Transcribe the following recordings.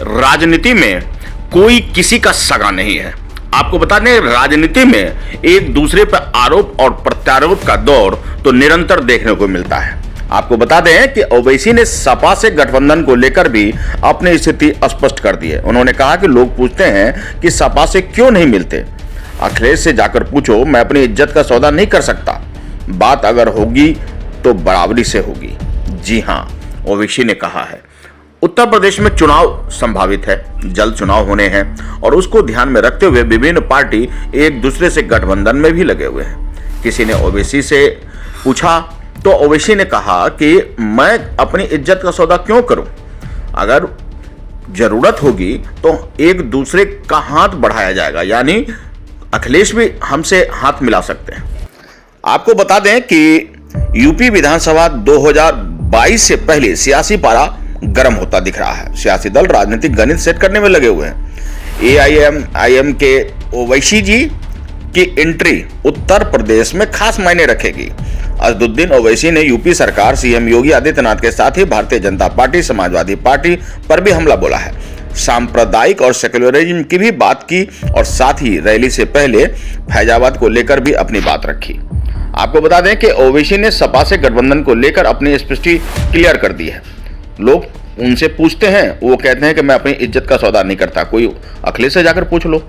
राजनीति में कोई किसी का सगा नहीं है। आपको बता दें, राजनीति में एक दूसरे पर आरोप और प्रत्यारोप का दौर तो निरंतर देखने को मिलता है। आपको बता दें कि ओवैसी ने सपा से गठबंधन को लेकर भी अपनी स्थिति स्पष्ट कर दी है। उन्होंने कहा कि लोग पूछते हैं कि सपा से क्यों नहीं मिलते, अखिलेश से जाकर पूछो, मैं अपनी इज्जत का सौदा नहीं कर सकता। बात अगर होगी तो बराबरी से होगी। जी हां, ओवैसी ने कहा है। उत्तर प्रदेश में चुनाव संभावित है, जल्द चुनाव होने हैं और उसको ध्यान में रखते हुए विभिन्न पार्टी एक दूसरे से गठबंधन में भी लगे हुए हैं। किसी ने ओवैसी से पूछा तो ओवैसी ने कहा कि मैं अपनी इज्जत का सौदा क्यों करूं, अगर जरूरत होगी तो एक दूसरे का हाथ बढ़ाया जाएगा, यानी अखिलेश भी हमसे हाथ मिला सकते हैं। आपको बता दें कि यूपी विधानसभा 2022 से पहले सियासी पारा गर्म होता दिख रहा है। सियासी दल राजनीतिक गणित सेट करने में लगे हुए हैं। एआईएम के ओवैसी जी की एंट्री उत्तर प्रदेश में खास मायने रखेगी। असदुद्दीन ओवैसी ने यूपी सरकार, सीएम योगी आदित्यनाथ के साथ ही भारतीय जनता पार्टी, समाजवादी पार्टी पर भी हमला बोला है। सांप्रदायिक और सेक्युलरिज्म की भी बात की और साथ ही रैली से पहले फैजाबाद को लेकर भी अपनी बात रखी। आपको बता दें कि ओवैसी ने सपा से गठबंधन को लेकर अपनी स्पष्टि क्लियर कर दी है। लोग उनसे पूछते हैं, वो कहते हैं कि मैं अपनी इज्जत का सौदा नहीं करता, कोई अखिलेश से जाकर पूछ लो।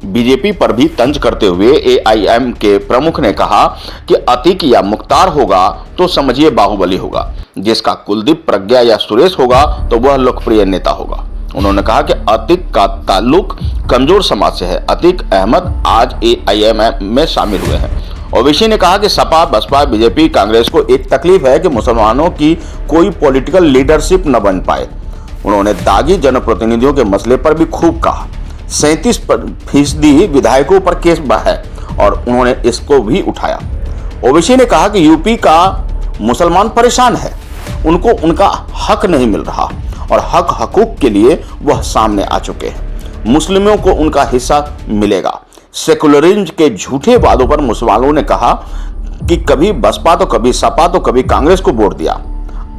बीजेपी पर भी तंज करते हुए एआईएम के प्रमुख ने कहा कि अतीक या मुख्तार होगा तो समझिए बाहुबली होगा, जिसका कुलदीप, प्रज्ञा या सुरेश होगा तो वह लोकप्रिय नेता होगा। उन्होंने कहा कि अतीक का ताल्लुक कमजोर समाज से है। अतीक अहमद आज एआईएम में शामिल हुए हैं। ओवैसी ने कहा कि सपा, बसपा, बीजेपी, कांग्रेस को एक तकलीफ है कि मुसलमानों की कोई पॉलिटिकल लीडरशिप न बन पाए। उन्होंने दागी जनप्रतिनिधियों के मसले पर भी खूब कहा। 37% विधायकों पर केस है और उन्होंने इसको भी उठाया। ओवैसी ने कहा कि यूपी का मुसलमान परेशान है, उनको उनका हक नहीं मिल रहा और हक हकूक के लिए वह सामने आ चुके हैं। मुस्लिमों को उनका हिस्सा मिलेगा। सेकुलरिज्म के झूठे वादों पर मुसलमानों ने कहा कि कभी बसपा तो कभी सपा तो कभी कांग्रेस को वोट दिया।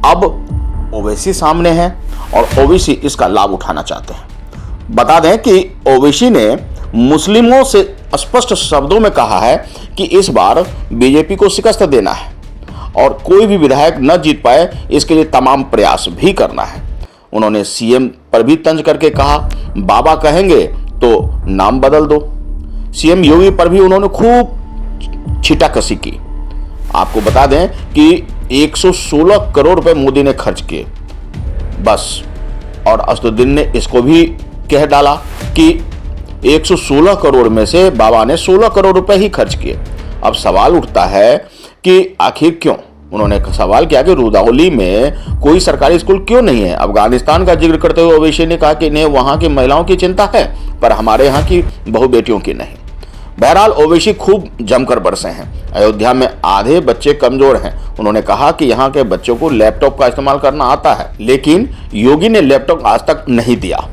अब ओवैसी सामने है और ओवैसी इसका लाभ उठाना चाहते हैं। बता दें कि ओवैसी ने मुस्लिमों से स्पष्ट शब्दों में कहा है कि इस बार बीजेपी को शिकस्त देना है और कोई भी विधायक न जीत पाए इसके लिए तमाम प्रयास भी करना है। उन्होंने सीएम पर भी तंज करके कहा, बाबा कहेंगे तो नाम बदल दो। सीएम योगी पर भी उन्होंने खूब छिटाकसी की। आपको बता दें कि 116 करोड़ रुपए मोदी ने खर्च किए बस, और असदुद्दीन ने इसको भी कह डाला कि 116 करोड़ में से बाबा ने 16 करोड़ रुपए ही खर्च किए। अब सवाल उठता है कि आखिर क्यों। उन्होंने सवाल किया कि रुदौली में कोई सरकारी स्कूल क्यों नहीं है। अफगानिस्तान का जिक्र करते हुए ओवैसी ने कहा कि इन्हें वहां की महिलाओं की चिंता है पर हमारे यहाँ की बहु बेटियों की नहीं। बहरहाल ओवैसी खूब जमकर बरसे हैं। अयोध्या में आधे बच्चे कमजोर हैं। उन्होंने कहा कि यहाँ के बच्चों को लैपटॉप का इस्तेमाल करना आता है, लेकिन योगी ने लैपटॉप आज तक नहीं दिया।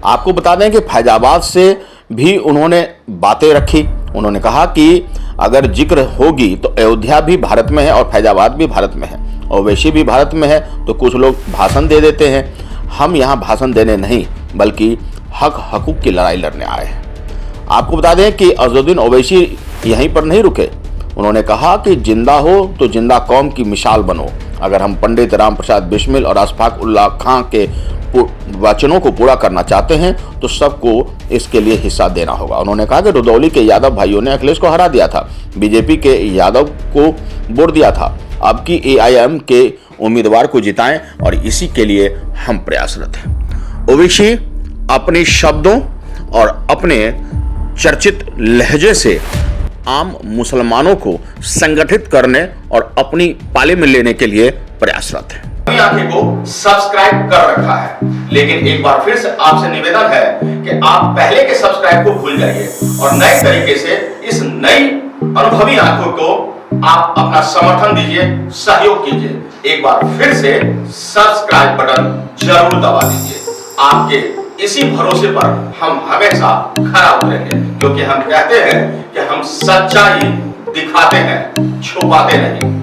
आपको बता दें कि फैजाबाद से भी उन्होंने बातें रखी। उन्होंने कहा कि अगर जिक्र होगी तो अयोध्या भी भारत में है और फैजाबाद भी भारत में है। ओवैसी भी भारत में है तो कुछ लोग भाषण दे देते हैं। हम यहाँ भाषण देने नहीं बल्कि हक हकूक की लड़ाई लड़ने आए हैं। आपको बता दें कि असदुद्दीन ओवैसी यहीं पर नहीं रुके। उन्होंने कहा कि जिंदा हो तो जिंदा कौम की मिसाल बनो। अगर हम पंडित राम प्रसाद बिस्मिल और अशफाक उल्लाह खां के वचनों को पूरा करना चाहते हैं तो सबको इसके लिए हिस्सा देना होगा। उन्होंने कहा कि रुदौली के यादव भाइयों ने अखिलेश को हरा दिया था, बीजेपी के यादव को वोट दिया था। अब की एआईएम के उम्मीदवार को जिताएं और इसी के लिए हम प्रयासरत हैं। ओवैसी अपने शब्दों और अपने चर्चित लहजे से आम मुसलमानों को संगठित करने और अपनी पाले में लेने के लिए प्रयासरत है। आंखें को सब्सक्राइब कर रखा है, लेकिन एक बार फिर से आपसे निवेदन है कि आप पहले के सब्सक्राइब को भूल जाइए और नए तरीके से इस नई अनुभवी आंखों को आप अपना समर्थन दीजिए, सहयोग कीजिए। एक बार फिर से सब्सक्राइब बटन जरूर दबा दीजिए। आपके इसी भरोसे पर हम हमेशा खरा उतरेंगे, क्योंकि हम कहते हैं कि हम सच्चाई दिखाते हैं, छुपाते नहीं।